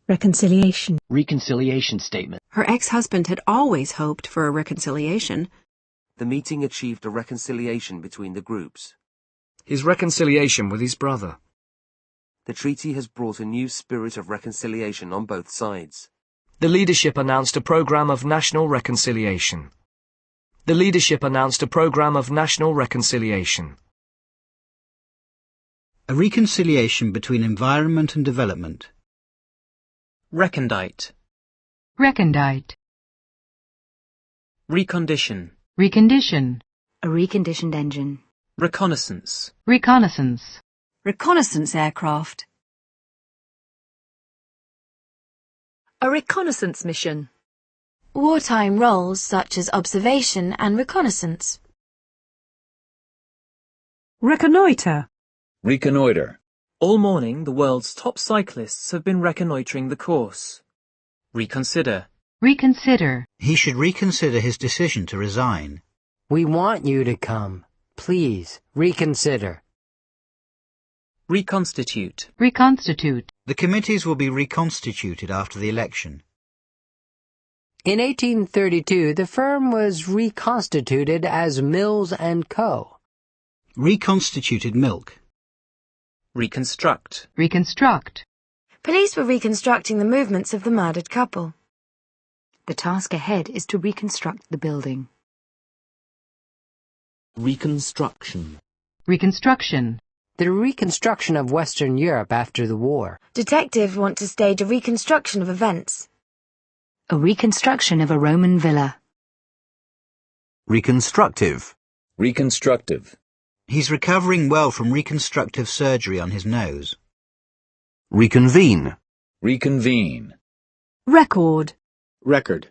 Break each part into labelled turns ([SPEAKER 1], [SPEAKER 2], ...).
[SPEAKER 1] Reconciliation.
[SPEAKER 2] Reconciliation statement.
[SPEAKER 3] Her ex-husband had always hoped for a reconciliation.
[SPEAKER 4] The meeting achieved a reconciliation between the groups.
[SPEAKER 5] His reconciliation with his brother.
[SPEAKER 4] The treaty has brought a new spirit of reconciliation on both sides.
[SPEAKER 5] The leadership announced a program of national reconciliation. The leadership announced a program of national reconciliation.
[SPEAKER 6] A reconciliation between environment and development.
[SPEAKER 2] Recondite.
[SPEAKER 7] Recondite.
[SPEAKER 2] Recondition.
[SPEAKER 7] Recondition.
[SPEAKER 1] A reconditioned engine.
[SPEAKER 2] Reconnaissance.
[SPEAKER 7] Reconnaissance.
[SPEAKER 3] Reconnaissance aircraft.
[SPEAKER 8] A reconnaissance mission.
[SPEAKER 1] Wartime roles such as observation and reconnaissance.
[SPEAKER 3] Reconnoiter.
[SPEAKER 9] Reconnoiter.
[SPEAKER 2] All morning, the world's top cyclists have been reconnoitring the course. Reconsider.
[SPEAKER 7] Reconsider.
[SPEAKER 6] He should reconsider his decision to resign.
[SPEAKER 10] We want you to come. Please, reconsider.
[SPEAKER 2] Reconstitute.
[SPEAKER 7] Reconstitute.
[SPEAKER 6] The committees will be reconstituted after the election.
[SPEAKER 10] In 1832, the firm was reconstituted as Mills & Co.
[SPEAKER 6] Reconstituted milk.
[SPEAKER 2] Reconstruct.
[SPEAKER 7] Reconstruct.
[SPEAKER 1] Police were reconstructing the movements of the murdered couple. The task ahead is to reconstruct the building.
[SPEAKER 2] Reconstruction.
[SPEAKER 7] Reconstruction.
[SPEAKER 10] The reconstruction of Western Europe after the war.
[SPEAKER 1] Detectives want to stage a reconstruction of events. A reconstruction of a Roman villa.
[SPEAKER 4] Reconstructive.
[SPEAKER 9] Reconstructive.
[SPEAKER 6] He's recovering well from reconstructive surgery on his nose.
[SPEAKER 4] Reconvene.
[SPEAKER 9] Reconvene.
[SPEAKER 3] Record.
[SPEAKER 9] Record.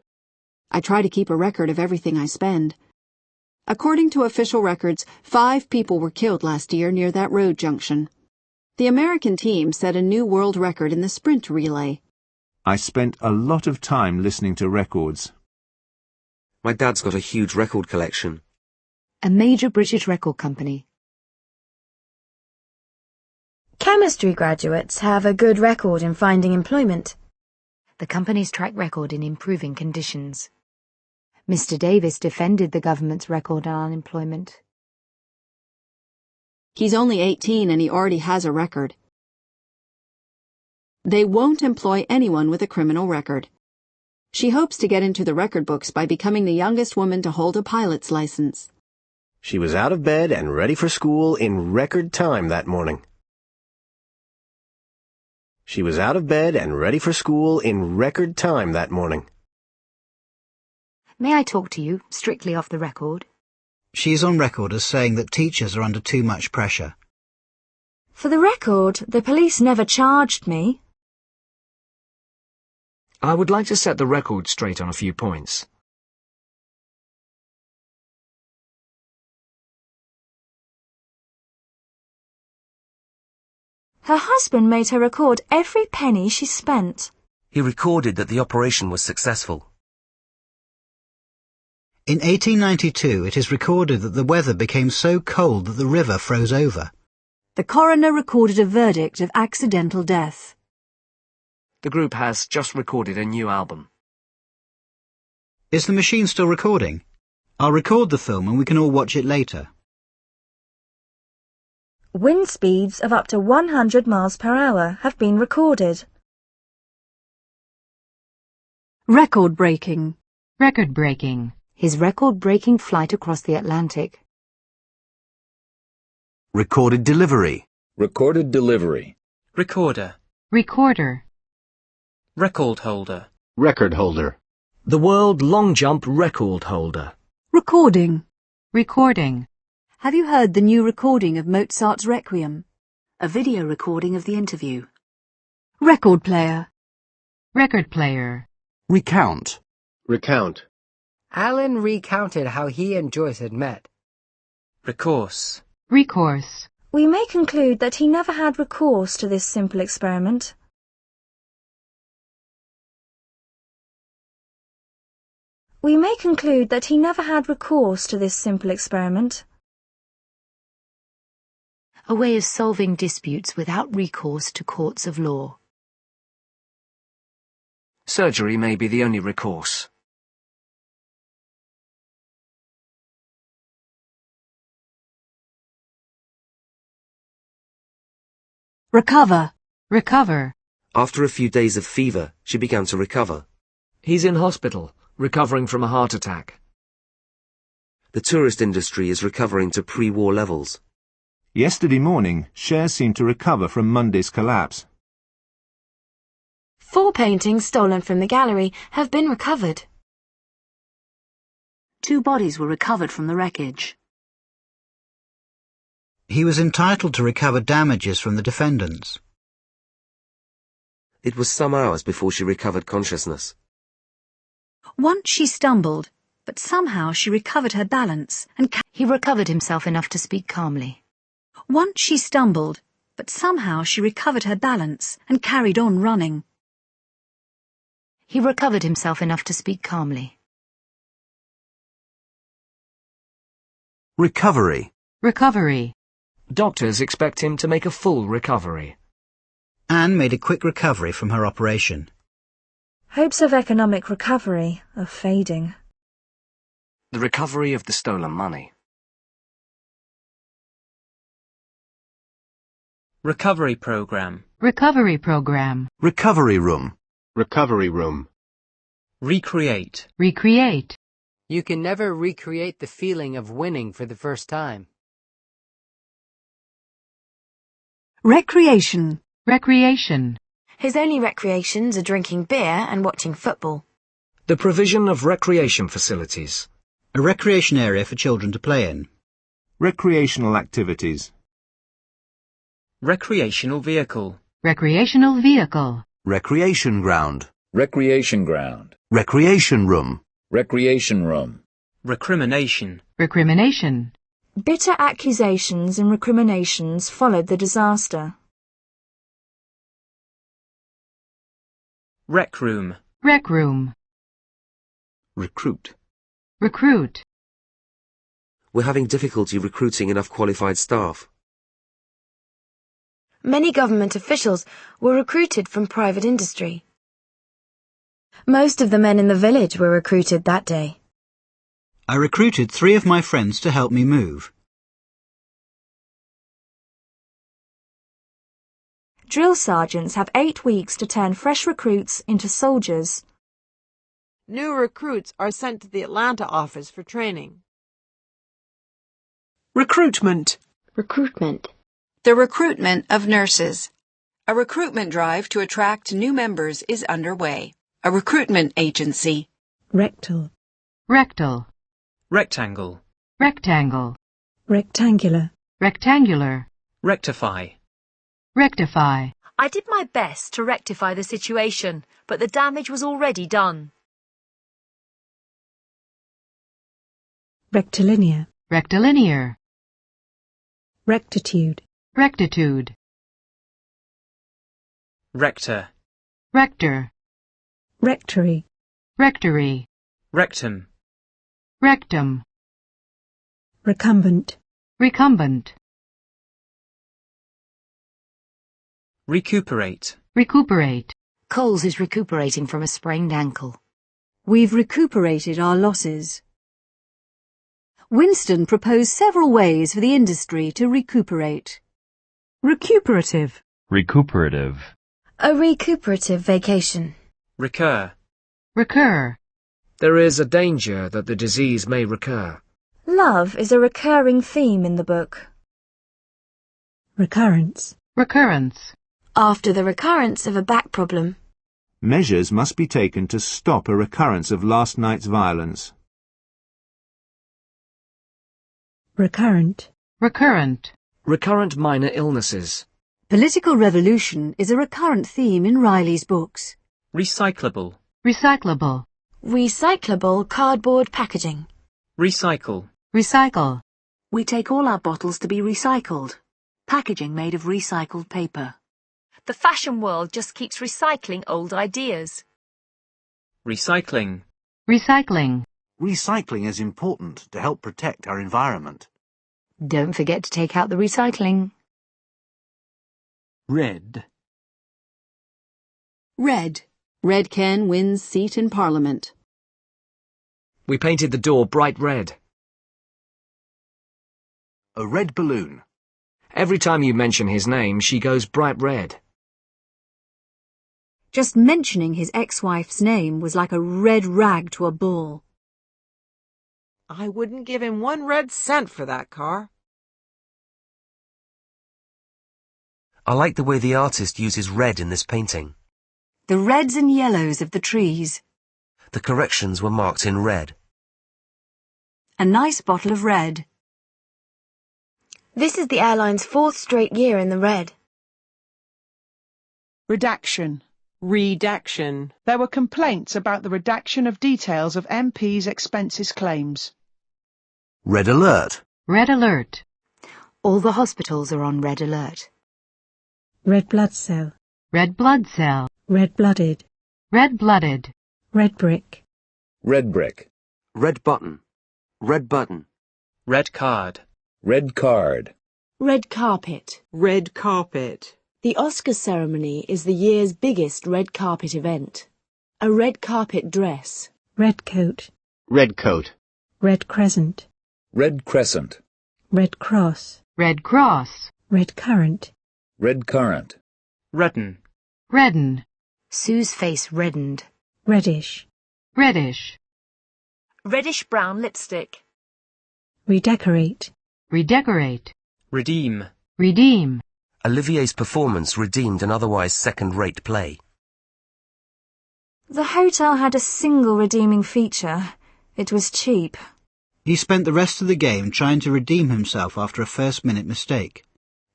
[SPEAKER 3] I try to keep a record of everything I spend. According to official records, 5 people were killed last year near that road junction. The American team set a new world record in the sprint relay.
[SPEAKER 11] I spent a lot of time listening to records.
[SPEAKER 4] My dad's got a huge record collection.
[SPEAKER 1] A major British record company. Chemistry graduates have a good record in finding employment. The company's track record in improving conditions. Mr. Davis defended the government's record on unemployment.
[SPEAKER 3] He's only 18 and he already has a record. They won't employ anyone with a criminal record. She hopes to get into the record books by becoming the youngest woman to hold a pilot's license.
[SPEAKER 12] She was out of bed and ready for school in record time that morning. She was out of bed and ready for school in record time that morning.
[SPEAKER 1] May I talk to you, strictly off the record?
[SPEAKER 6] She is on record as saying that teachers are under too much pressure.
[SPEAKER 1] For the record, the police never charged me.
[SPEAKER 5] I would like to set the record straight on a few points.
[SPEAKER 1] Her husband made her record every penny she spent.
[SPEAKER 4] He recorded that the operation was successful.
[SPEAKER 6] In 1892, it is recorded that the weather became so cold that the river froze over.
[SPEAKER 3] The coroner recorded a verdict of accidental death.
[SPEAKER 5] The group has just recorded a new album.
[SPEAKER 6] Is the machine still recording? I'll record the film and we can all watch it later.
[SPEAKER 1] Wind speeds of up to 100 miles per hour have been recorded.
[SPEAKER 3] Record-breaking.
[SPEAKER 7] Record-breaking.
[SPEAKER 1] His record-breaking flight across the Atlantic.
[SPEAKER 4] Recorded delivery.
[SPEAKER 9] Recorded delivery.
[SPEAKER 2] Recorder.
[SPEAKER 7] Recorder.
[SPEAKER 2] Record holder.
[SPEAKER 12] Record holder.
[SPEAKER 5] The world long jump record holder.
[SPEAKER 3] Recording.
[SPEAKER 7] Recording.
[SPEAKER 3] Have you heard the new recording of Mozart's Requiem? A video recording of the interview. Record player.
[SPEAKER 7] Record player.
[SPEAKER 4] Recount.
[SPEAKER 12] Recount.
[SPEAKER 10] Alan recounted how he and Joyce had met.
[SPEAKER 2] Recourse.
[SPEAKER 7] Recourse.
[SPEAKER 1] We may conclude that he never had recourse to this simple experiment. We may conclude that he never had recourse to this simple experiment. A way of solving disputes without recourse to courts of law.
[SPEAKER 5] Surgery may be the only recourse.
[SPEAKER 3] Recover.
[SPEAKER 7] Recover.
[SPEAKER 4] After a few days of fever, she began to recover.
[SPEAKER 5] He's in hospital, recovering from a heart attack.
[SPEAKER 4] The tourist industry is recovering to pre-war levels.
[SPEAKER 11] Yesterday morning, shares seemed to recover from Monday's collapse.
[SPEAKER 1] 4 paintings stolen from the gallery have been recovered.
[SPEAKER 3] 2 bodies were recovered from the wreckage.
[SPEAKER 6] He was entitled to recover damages from the defendants.
[SPEAKER 4] It was some hours before she recovered consciousness.
[SPEAKER 3] Once she stumbled, but somehow she recovered her balance and
[SPEAKER 1] He recovered himself enough to speak calmly.
[SPEAKER 3] Once she stumbled, but somehow she recovered her balance and carried on running.
[SPEAKER 1] He recovered himself enough to speak calmly.
[SPEAKER 12] Recovery.
[SPEAKER 7] Recovery.
[SPEAKER 5] Doctors expect him to make a full recovery.
[SPEAKER 6] Anne made a quick recovery from her operation.
[SPEAKER 13] Hopes of economic recovery are fading.
[SPEAKER 5] The recovery of the stolen money.
[SPEAKER 2] Recovery program.
[SPEAKER 7] Recovery program.
[SPEAKER 12] Recovery room.
[SPEAKER 9] Recovery room.
[SPEAKER 2] Recreate.
[SPEAKER 7] Recreate.
[SPEAKER 10] You can never recreate the feeling of winning for the first time.
[SPEAKER 3] Recreation.
[SPEAKER 7] Recreation.
[SPEAKER 1] His only recreations are drinking beer and watching football.
[SPEAKER 5] The provision of recreation facilities.
[SPEAKER 6] A recreation area for children to play in.
[SPEAKER 11] Recreational activities.
[SPEAKER 2] Recreational vehicle.
[SPEAKER 7] Recreational vehicle.
[SPEAKER 12] Recreation ground.
[SPEAKER 9] Recreation ground.
[SPEAKER 12] Recreation room.
[SPEAKER 9] Recreation room.
[SPEAKER 2] Recrimination.
[SPEAKER 7] Recrimination.
[SPEAKER 13] Bitter accusations and recriminations followed the disaster.
[SPEAKER 2] Rec room.
[SPEAKER 7] Rec room.
[SPEAKER 9] Recruit.
[SPEAKER 7] Recruit.
[SPEAKER 4] We're having difficulty recruiting enough qualified staff.
[SPEAKER 1] Many government officials were recruited from private industry. Most of the men in the village were recruited that day.
[SPEAKER 6] I recruited 3 of my friends to help me move.
[SPEAKER 13] Drill sergeants have 8 weeks to turn fresh recruits into soldiers.
[SPEAKER 14] New recruits are sent to the Atlanta office for training.
[SPEAKER 8] Recruitment.
[SPEAKER 1] Recruitment.
[SPEAKER 3] The recruitment of nurses. A recruitment drive to attract new members is underway. A recruitment agency.
[SPEAKER 13] Rectal.
[SPEAKER 7] Rectal.
[SPEAKER 2] Rectangle.
[SPEAKER 7] Rectangle.
[SPEAKER 13] Rectangular.
[SPEAKER 7] Rectangular.
[SPEAKER 2] Rectify.
[SPEAKER 7] Rectify.
[SPEAKER 8] I did my best to rectify the situation, but the damage was already done.
[SPEAKER 13] Rectilinear.
[SPEAKER 7] Rectilinear.
[SPEAKER 13] Rectitude.
[SPEAKER 7] Rectitude.
[SPEAKER 2] Rector.
[SPEAKER 7] Rector.
[SPEAKER 13] Rectory.
[SPEAKER 7] Rectory.
[SPEAKER 2] Rectum.
[SPEAKER 7] Rectum.
[SPEAKER 13] Recumbent.
[SPEAKER 7] Recumbent.
[SPEAKER 2] Recuperate.
[SPEAKER 7] Recuperate.
[SPEAKER 1] Coles is recuperating from a sprained ankle.
[SPEAKER 3] We've recuperated our losses. Winston proposed several ways for the industry to recuperate.
[SPEAKER 13] Recuperative.
[SPEAKER 9] Recuperative.
[SPEAKER 1] A recuperative vacation.
[SPEAKER 2] Recur.
[SPEAKER 7] Recur.
[SPEAKER 5] There is a danger that the disease may recur.
[SPEAKER 13] Love is a recurring theme in the book. Recurrence.
[SPEAKER 7] Recurrence.
[SPEAKER 1] After the recurrence of a back problem.
[SPEAKER 11] Measures must be taken to stop a recurrence of last night's violence.
[SPEAKER 13] Recurrent.
[SPEAKER 7] Recurrent.
[SPEAKER 5] Recurrent minor illnesses.
[SPEAKER 3] Political revolution is a recurrent theme in Riley's books.
[SPEAKER 2] Recyclable.
[SPEAKER 7] Recyclable.
[SPEAKER 1] Recyclable cardboard packaging.
[SPEAKER 2] Recycle.
[SPEAKER 7] Recycle.
[SPEAKER 3] We take all our bottles to be recycled. Packaging made of recycled paper.
[SPEAKER 8] The fashion world just keeps recycling old ideas.
[SPEAKER 2] Recycling.
[SPEAKER 7] Recycling.
[SPEAKER 12] Recycling is important to help protect our environment.
[SPEAKER 1] Don't forget to take out the recycling.
[SPEAKER 10] Red.
[SPEAKER 3] Red. Red Ken wins seat in Parliament.
[SPEAKER 5] We painted the door bright red.
[SPEAKER 12] A red balloon.
[SPEAKER 5] Every time you mention his name, she goes bright red.
[SPEAKER 13] Just mentioning his ex-wife's name was like a red rag to a bull.
[SPEAKER 14] I wouldn't give him 1 red cent for that car.
[SPEAKER 4] I like the way the artist uses red in this painting.
[SPEAKER 1] The reds and yellows of the trees.
[SPEAKER 4] The corrections were marked in red.
[SPEAKER 1] A nice bottle of red. This is the airline's 4th straight year in the red.
[SPEAKER 15] Redaction. Redaction. There were complaints about the redaction of details of MP's expenses claims.
[SPEAKER 4] Red alert.
[SPEAKER 7] Red alert.
[SPEAKER 1] All the hospitals are on red alert.
[SPEAKER 16] Red blood cell.
[SPEAKER 7] Red blood cell.
[SPEAKER 16] Red-blooded.
[SPEAKER 7] Red-blooded.
[SPEAKER 16] Red brick.
[SPEAKER 9] Red brick.
[SPEAKER 4] Red button. Red button.
[SPEAKER 2] Red card.
[SPEAKER 9] Red card.
[SPEAKER 8] Red carpet.
[SPEAKER 14] Red carpet.
[SPEAKER 8] The Oscars ceremony is the year's biggest red carpet event. A red carpet dress.
[SPEAKER 16] Red coat.
[SPEAKER 12] Red coat.
[SPEAKER 16] Red crescent.
[SPEAKER 9] Red crescent.
[SPEAKER 16] Red cross.
[SPEAKER 7] Red cross.
[SPEAKER 16] Red currant.
[SPEAKER 9] Red currant.
[SPEAKER 2] Redden.
[SPEAKER 7] Redden.
[SPEAKER 1] Sue's face reddened.
[SPEAKER 16] Reddish.
[SPEAKER 7] Reddish.
[SPEAKER 8] Reddish-brown lipstick.
[SPEAKER 16] Redecorate.
[SPEAKER 7] Redecorate.
[SPEAKER 2] Redeem.
[SPEAKER 7] Redeem.
[SPEAKER 4] Olivier's performance redeemed an otherwise second-rate play.
[SPEAKER 13] The hotel had a single redeeming feature. It was cheap.
[SPEAKER 6] He spent the rest of the game trying to redeem himself after a first-minute mistake.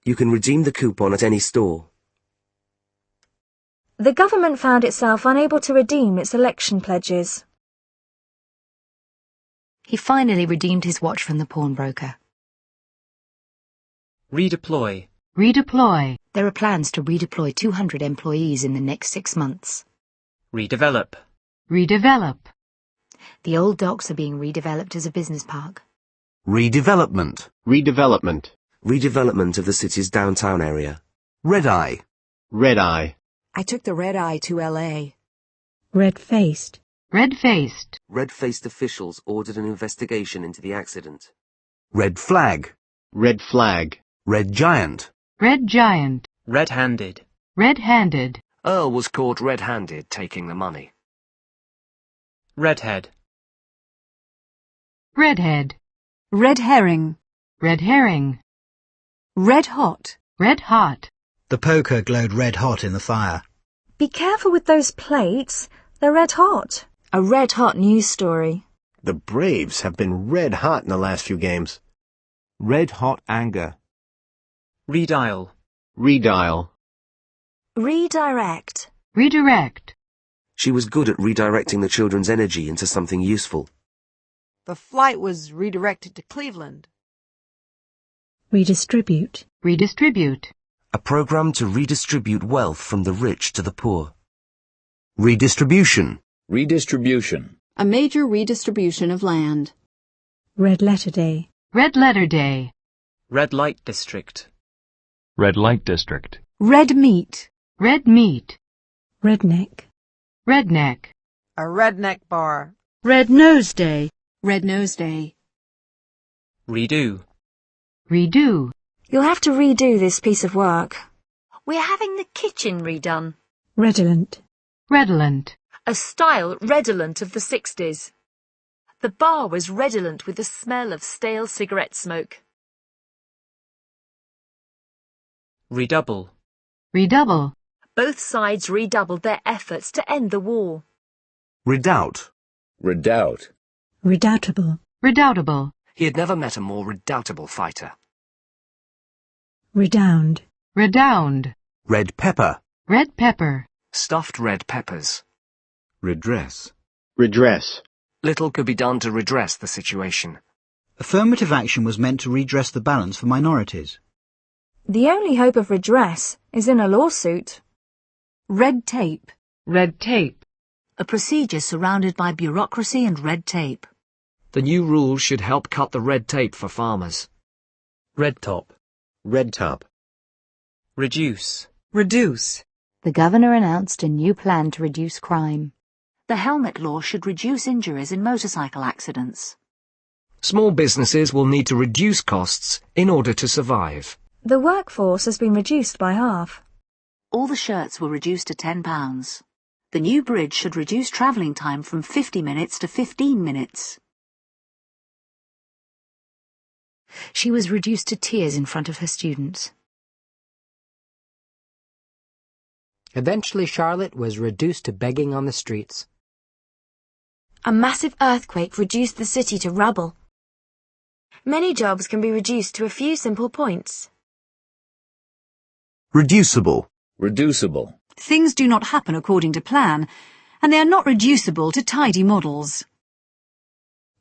[SPEAKER 4] You can redeem the coupon at any store.
[SPEAKER 13] The government found itself unable to redeem its election pledges.
[SPEAKER 1] He finally redeemed his watch from the pawnbroker.
[SPEAKER 2] Redeploy.
[SPEAKER 7] Redeploy.
[SPEAKER 1] There are plans to redeploy 200 employees in the next 6 months.
[SPEAKER 2] Redevelop.
[SPEAKER 7] Redevelop.
[SPEAKER 1] The old docks are being redeveloped as a business park.
[SPEAKER 4] Redevelopment.
[SPEAKER 12] Redevelopment.
[SPEAKER 4] Redevelopment of the city's downtown area. Red eye.
[SPEAKER 12] Red eye.
[SPEAKER 14] I took the red eye to L.A.
[SPEAKER 16] Red-faced.
[SPEAKER 7] Red-faced.
[SPEAKER 4] Red-faced officials ordered an investigation into the accident. Red flag.
[SPEAKER 12] Red flag.
[SPEAKER 4] Red giant.
[SPEAKER 7] Red giant.
[SPEAKER 2] Red-handed.
[SPEAKER 7] Red-handed.
[SPEAKER 5] Earl was caught red-handed taking the money.
[SPEAKER 2] Redhead.
[SPEAKER 7] Redhead.
[SPEAKER 3] Red herring.
[SPEAKER 7] Red herring.
[SPEAKER 3] Red hot.
[SPEAKER 7] Red hot.
[SPEAKER 6] The poker glowed red-hot in the fire.
[SPEAKER 13] Be careful with those plates. They're red hot. A red hot news story.
[SPEAKER 12] The Braves have been red hot in the last few games.
[SPEAKER 11] Red hot anger.
[SPEAKER 2] Redial.
[SPEAKER 12] Redial.
[SPEAKER 13] Redirect.
[SPEAKER 7] Redirect.
[SPEAKER 4] She was good at redirecting the children's energy into something useful.
[SPEAKER 14] The flight was redirected to Cleveland.
[SPEAKER 16] Redistribute.
[SPEAKER 7] Redistribute.
[SPEAKER 4] A program to redistribute wealth from the rich to the poor. Redistribution.
[SPEAKER 9] Redistribution.
[SPEAKER 3] A major redistribution of land.
[SPEAKER 16] Red letter day.
[SPEAKER 7] Red letter day.
[SPEAKER 2] Red light district.
[SPEAKER 9] Red light district.
[SPEAKER 3] Red meat.
[SPEAKER 7] Red meat.
[SPEAKER 16] Redneck.
[SPEAKER 7] Redneck.
[SPEAKER 14] A redneck bar.
[SPEAKER 7] Red nose day.
[SPEAKER 3] Red nose day.
[SPEAKER 2] Redo.
[SPEAKER 7] Redo.
[SPEAKER 13] You'll have to redo this piece of work.
[SPEAKER 8] We're having the kitchen redone.
[SPEAKER 16] Redolent.
[SPEAKER 7] Redolent.
[SPEAKER 8] A style redolent of the 60s. The bar was redolent with the smell of stale cigarette smoke.
[SPEAKER 2] Redouble.
[SPEAKER 7] Redouble.
[SPEAKER 8] Both sides redoubled their efforts to end the war.
[SPEAKER 4] Redoubt.
[SPEAKER 9] Redoubt.
[SPEAKER 16] Redoubtable.
[SPEAKER 7] Redoubtable.
[SPEAKER 5] He had never met a more redoubtable fighter.
[SPEAKER 16] Redound.
[SPEAKER 7] Redound.
[SPEAKER 4] Red pepper.
[SPEAKER 7] Red pepper.
[SPEAKER 5] Stuffed red peppers.
[SPEAKER 11] Redress.
[SPEAKER 12] Redress.
[SPEAKER 5] Little could be done to redress the situation.
[SPEAKER 6] Affirmative action was meant to redress the balance for minorities.
[SPEAKER 13] The only hope of redress is in a lawsuit.
[SPEAKER 3] Red tape.
[SPEAKER 7] Red tape.
[SPEAKER 1] A procedure surrounded by bureaucracy and red tape.
[SPEAKER 5] The new rules should help cut the red tape for farmers.
[SPEAKER 2] Red top.
[SPEAKER 12] Red top.
[SPEAKER 2] Reduce.
[SPEAKER 14] Reduce.
[SPEAKER 1] The governor announced a new plan to reduce crime.
[SPEAKER 17] The helmet law should reduce injuries in motorcycle accidents.
[SPEAKER 5] Small businesses will need to reduce costs in order to survive.
[SPEAKER 13] The workforce has been reduced by half.
[SPEAKER 17] All the shirts were reduced to £10. The new bridge should reduce travelling time from 50 minutes to 15 minutes.
[SPEAKER 1] She was reduced to tears in front of her students.
[SPEAKER 10] Eventually, Charlotte was reduced to begging on the streets.
[SPEAKER 18] A massive earthquake reduced the city to rubble. Many jobs can be reduced to a few simple points.
[SPEAKER 9] Reducible. Reducible.
[SPEAKER 17] Things do not happen according to plan, and they are not reducible to tidy models.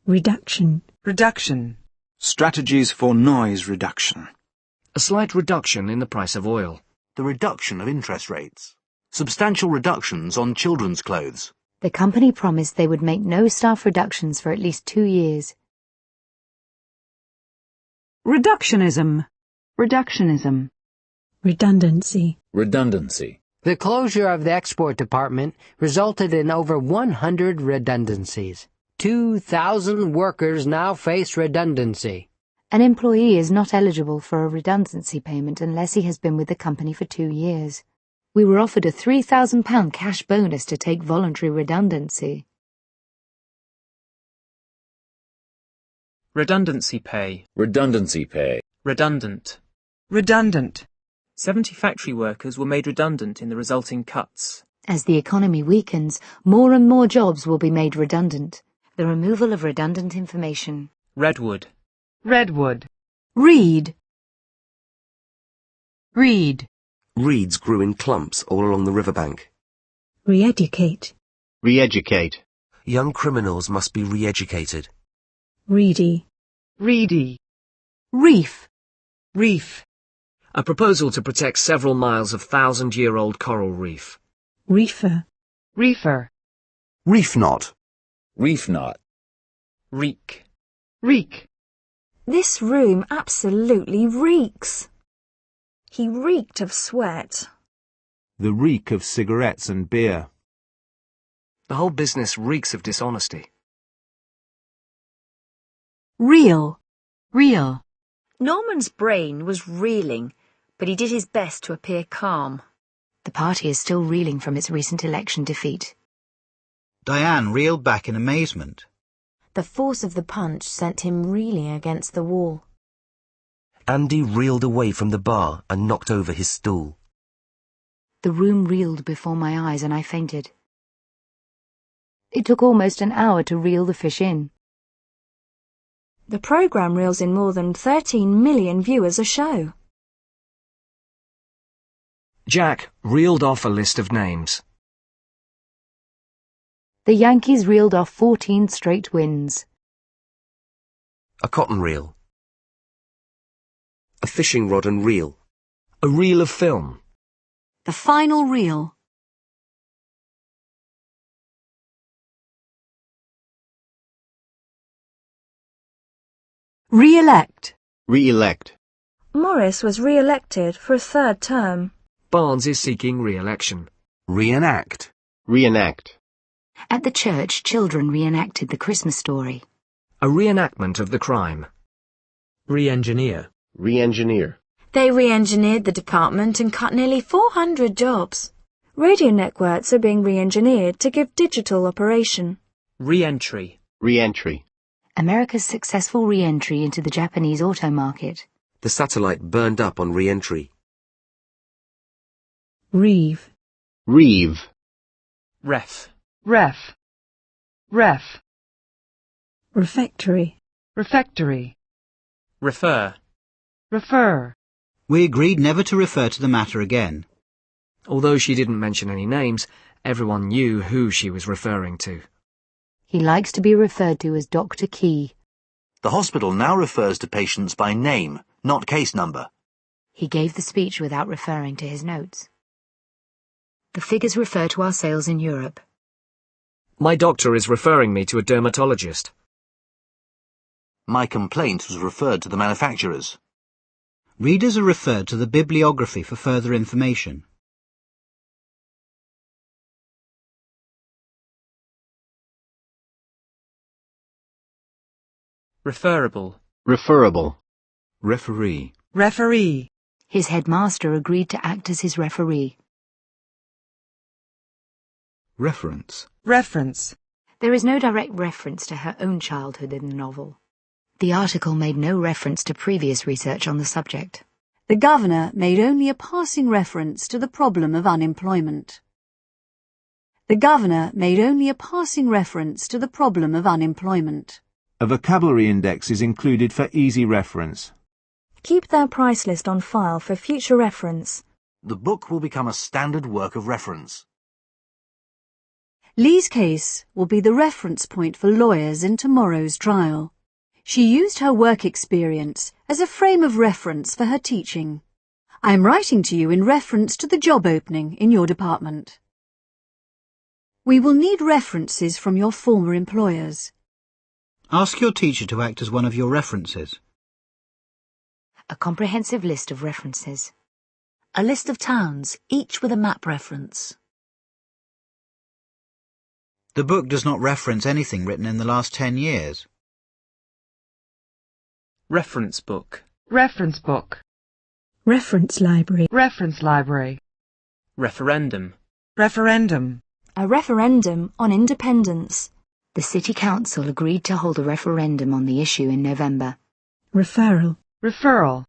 [SPEAKER 16] Reduction.
[SPEAKER 19] Reduction. Strategies for noise reduction.
[SPEAKER 5] A slight reduction in the price of oil.
[SPEAKER 20] The reduction of interest rates. Substantial reductions on children's clothes.
[SPEAKER 1] The company promised they would make no staff reductions for at least 2 years.
[SPEAKER 3] Reductionism. Reductionism.
[SPEAKER 16] Redundancy.
[SPEAKER 9] Redundancy.
[SPEAKER 10] The closure of the export department resulted in over 100 redundancies. 2,000 workers now face redundancy.
[SPEAKER 1] An employee is not eligible for a redundancy payment unless he has been with the company for 2 years. We were offered a £3,000 cash bonus to take voluntary redundancy.
[SPEAKER 2] Redundancy pay.
[SPEAKER 9] Redundancy pay.
[SPEAKER 2] Redundant.
[SPEAKER 19] Redundant.
[SPEAKER 2] 70 factory workers were made redundant in the resulting cuts.
[SPEAKER 1] As the economy weakens, more and more jobs will be made redundant. The removal of redundant information.
[SPEAKER 2] Redwood.
[SPEAKER 7] Redwood.
[SPEAKER 3] Reed.
[SPEAKER 7] Reed.
[SPEAKER 4] Reeds grew in clumps all along the riverbank.
[SPEAKER 16] Re-educate.
[SPEAKER 12] Re-educate.
[SPEAKER 4] Young criminals must be re-educated.
[SPEAKER 16] Reedy.
[SPEAKER 7] Reedy.
[SPEAKER 3] Reef.
[SPEAKER 19] Reef.
[SPEAKER 5] A proposal to protect several miles of 1,000-year-old coral reef.
[SPEAKER 16] Reefer.
[SPEAKER 7] Reefer.
[SPEAKER 11] Reef knot.
[SPEAKER 9] Reef knot.
[SPEAKER 2] Reek.
[SPEAKER 7] Reek.
[SPEAKER 13] This room absolutely reeks. He reeked of sweat.
[SPEAKER 11] The reek of cigarettes and beer.
[SPEAKER 5] The whole business reeks of dishonesty.
[SPEAKER 3] Reel.
[SPEAKER 7] Real.
[SPEAKER 8] Norman's brain was reeling, but he did his best to appear calm.
[SPEAKER 1] The party is still reeling from its recent election defeat.
[SPEAKER 6] Diane reeled back in amazement.
[SPEAKER 18] The force of the punch sent him reeling against the wall.
[SPEAKER 4] Andy reeled away from the bar and knocked over his stool.
[SPEAKER 1] The room reeled before my eyes and I fainted. It took almost an hour to reel the fish in.
[SPEAKER 13] The programme reels in more than 13 million viewers a show.
[SPEAKER 5] Jack reeled off a list of names.
[SPEAKER 1] The Yankees reeled off 14 straight wins.
[SPEAKER 4] A cotton reel. A fishing rod and reel.
[SPEAKER 5] A reel of film.
[SPEAKER 17] The final reel.
[SPEAKER 3] Re-elect.
[SPEAKER 12] Re-elect.
[SPEAKER 13] Morris was re-elected for a 3rd term.
[SPEAKER 5] Barnes is seeking re-election.
[SPEAKER 11] Reenact.
[SPEAKER 12] Reenact.
[SPEAKER 1] At the church, children reenacted the Christmas story.
[SPEAKER 5] A reenactment of the crime.
[SPEAKER 2] Re-engineer.
[SPEAKER 12] Re-engineer.
[SPEAKER 18] They re-engineered the department and cut nearly 400 jobs.
[SPEAKER 13] Radio networks are being re-engineered to give digital operation.
[SPEAKER 2] Re-entry.
[SPEAKER 12] Re-entry.
[SPEAKER 1] America's successful re-entry into the Japanese auto market.
[SPEAKER 4] The satellite burned up on re-entry.
[SPEAKER 16] Reeve.
[SPEAKER 12] Reeve.
[SPEAKER 2] Ref.
[SPEAKER 7] Ref. Ref.
[SPEAKER 16] Refectory.
[SPEAKER 7] Refectory.
[SPEAKER 2] Refer.
[SPEAKER 7] Refer.
[SPEAKER 6] We agreed never to refer to the matter again.
[SPEAKER 5] Although she didn't mention any names, everyone knew who she was referring to.
[SPEAKER 1] He likes to be referred to as Dr. Key.
[SPEAKER 20] The hospital now refers to patients by name, not case number.
[SPEAKER 1] He gave the speech without referring to his notes. The figures refer to our sales in Europe.
[SPEAKER 5] My doctor is referring me to a dermatologist.
[SPEAKER 20] My complaint was referred to the manufacturers.
[SPEAKER 6] Readers are referred to the bibliography for further information.
[SPEAKER 2] Referable.
[SPEAKER 12] Referable.
[SPEAKER 19] Referee.
[SPEAKER 7] Referee.
[SPEAKER 1] His headmaster agreed to act as his referee.
[SPEAKER 19] Reference.
[SPEAKER 7] Reference.
[SPEAKER 1] There is no direct reference to her own childhood in the novel. The article made no reference to previous research on the subject.
[SPEAKER 17] The governor made only a passing reference to the problem of unemployment. The governor made only a passing reference to the problem of unemployment.
[SPEAKER 11] A vocabulary index is included for easy reference.
[SPEAKER 13] Keep their price list on file for future reference.
[SPEAKER 20] The book will become a standard work of reference.
[SPEAKER 17] Lee's case will be the reference point for lawyers in tomorrow's trial. She used her work experience as a frame of reference for her teaching. I am writing to you in reference to the job opening in your department. We will need references from your former employers.
[SPEAKER 6] Ask your teacher to act as one of your references.
[SPEAKER 1] A comprehensive list of references.
[SPEAKER 17] A list of towns, each with a map reference.
[SPEAKER 6] The book does not reference anything written in the last 10 years.
[SPEAKER 2] Reference book.
[SPEAKER 7] Reference book.
[SPEAKER 16] Reference library.
[SPEAKER 7] Reference library.
[SPEAKER 2] Referendum.
[SPEAKER 7] Referendum.
[SPEAKER 13] A referendum on independence.
[SPEAKER 1] The City Council agreed to hold a referendum on the issue in November.
[SPEAKER 16] Referral.
[SPEAKER 7] Referral.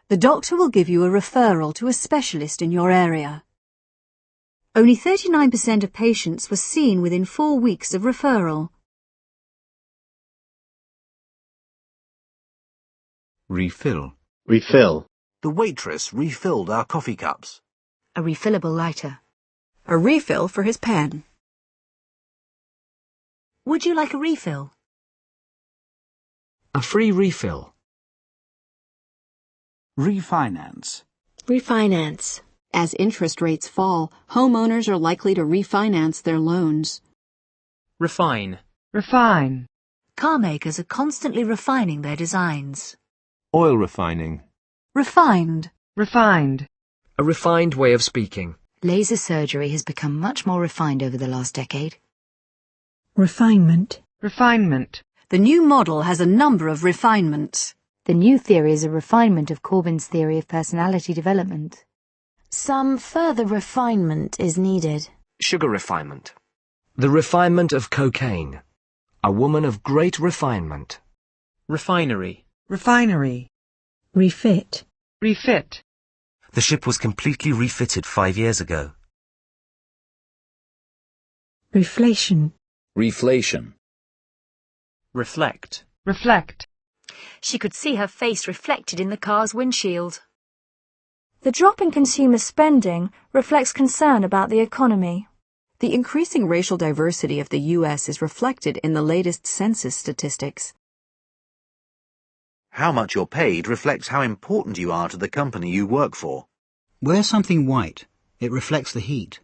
[SPEAKER 17] The doctor will give you a referral to a specialist in your area. Only 39% of patients were seen within 4 weeks of referral.
[SPEAKER 11] Refill.
[SPEAKER 12] Refill.
[SPEAKER 20] The waitress refilled our coffee cups.
[SPEAKER 1] A refillable lighter.
[SPEAKER 3] A refill for his pen.
[SPEAKER 17] Would you like a refill?
[SPEAKER 5] A free refill.
[SPEAKER 19] Refinance.
[SPEAKER 18] Refinance.
[SPEAKER 3] As interest rates fall, homeowners are likely to refinance their loans.
[SPEAKER 2] Refine.
[SPEAKER 7] Refine.
[SPEAKER 17] Car makers are constantly refining their designs.
[SPEAKER 11] Oil refining.
[SPEAKER 17] Refined.
[SPEAKER 7] Refined.
[SPEAKER 5] A refined way of speaking.
[SPEAKER 1] Laser surgery has become much more refined over the last decade.
[SPEAKER 16] Refinement.
[SPEAKER 7] Refinement.
[SPEAKER 17] The new model has a number of refinements.
[SPEAKER 1] The new theory is a refinement of Corbyn's theory of personality development.
[SPEAKER 18] Some further refinement is needed.
[SPEAKER 5] Sugar refinement. The refinement of cocaine. A woman of great refinement.
[SPEAKER 2] Refinery.
[SPEAKER 7] Refinery.
[SPEAKER 16] Refit.
[SPEAKER 7] Refit.
[SPEAKER 4] The ship was completely refitted 5 years ago.
[SPEAKER 16] Reflation.
[SPEAKER 9] Reflation.
[SPEAKER 2] Reflect.
[SPEAKER 7] Reflect.
[SPEAKER 8] She could see her face reflected in the car's windshield.
[SPEAKER 13] The drop in consumer spending reflects concern about the economy.
[SPEAKER 3] The increasing racial diversity of the U.S. is reflected in the latest census statistics.
[SPEAKER 20] How much you're paid reflects how important you are to the company you work for.
[SPEAKER 6] Wear something white. It reflects the heat.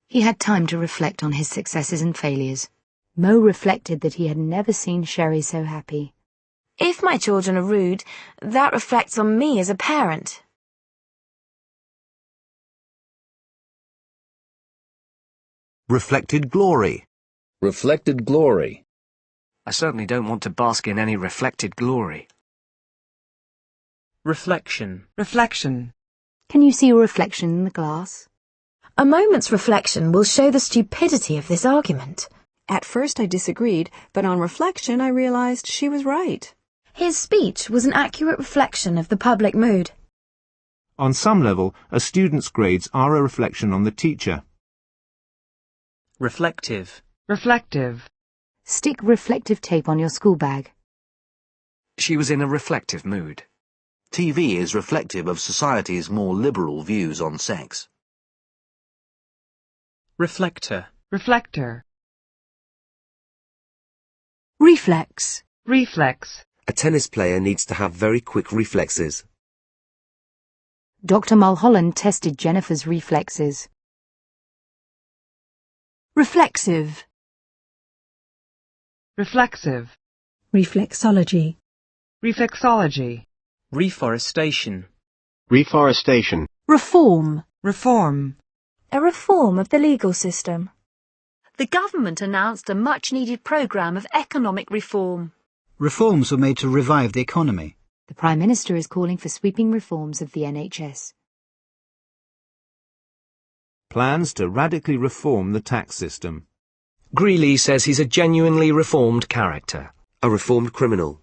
[SPEAKER 1] He had time to reflect on his successes and failures. Mo reflected that he had never seen Sherry so happy.
[SPEAKER 18] If my children are rude, that reflects on me as a parent.
[SPEAKER 20] Reflected glory.
[SPEAKER 9] Reflected glory.
[SPEAKER 5] I certainly don't want to bask in any reflected glory.
[SPEAKER 2] Reflection.
[SPEAKER 7] Reflection.
[SPEAKER 1] Can you see your reflection in the glass?
[SPEAKER 18] A moment's reflection will show the stupidity of this argument.
[SPEAKER 3] At first I disagreed, but on reflection I realized she was right.
[SPEAKER 18] His speech was an accurate reflection of the public mood.
[SPEAKER 11] On some level, a student's grades are a reflection on the teacher.
[SPEAKER 2] Reflective.
[SPEAKER 7] Reflective.
[SPEAKER 1] Stick reflective tape on your school bag.
[SPEAKER 5] She was in a reflective mood.
[SPEAKER 20] TV is reflective of society's more liberal views on sex.
[SPEAKER 2] Reflector.
[SPEAKER 7] Reflector.
[SPEAKER 17] Reflex.
[SPEAKER 7] Reflex.
[SPEAKER 4] A tennis player needs to have very quick reflexes.
[SPEAKER 1] Dr. Mulholland tested Jennifer's reflexes.
[SPEAKER 17] Reflexive.
[SPEAKER 7] Reflexive.
[SPEAKER 16] Reflexology.
[SPEAKER 7] Reflexology.
[SPEAKER 2] Reforestation.
[SPEAKER 12] Reforestation.
[SPEAKER 17] Reform.
[SPEAKER 7] Reform.
[SPEAKER 13] A reform of the legal system.
[SPEAKER 8] The government announced a much-needed programme of economic reform.
[SPEAKER 6] Reforms were made to revive the economy.
[SPEAKER 1] The Prime Minister is calling for sweeping reforms of the NHS.
[SPEAKER 11] Plans to radically reform the tax system.
[SPEAKER 5] Greeley says he's a genuinely reformed character.
[SPEAKER 4] A reformed criminal.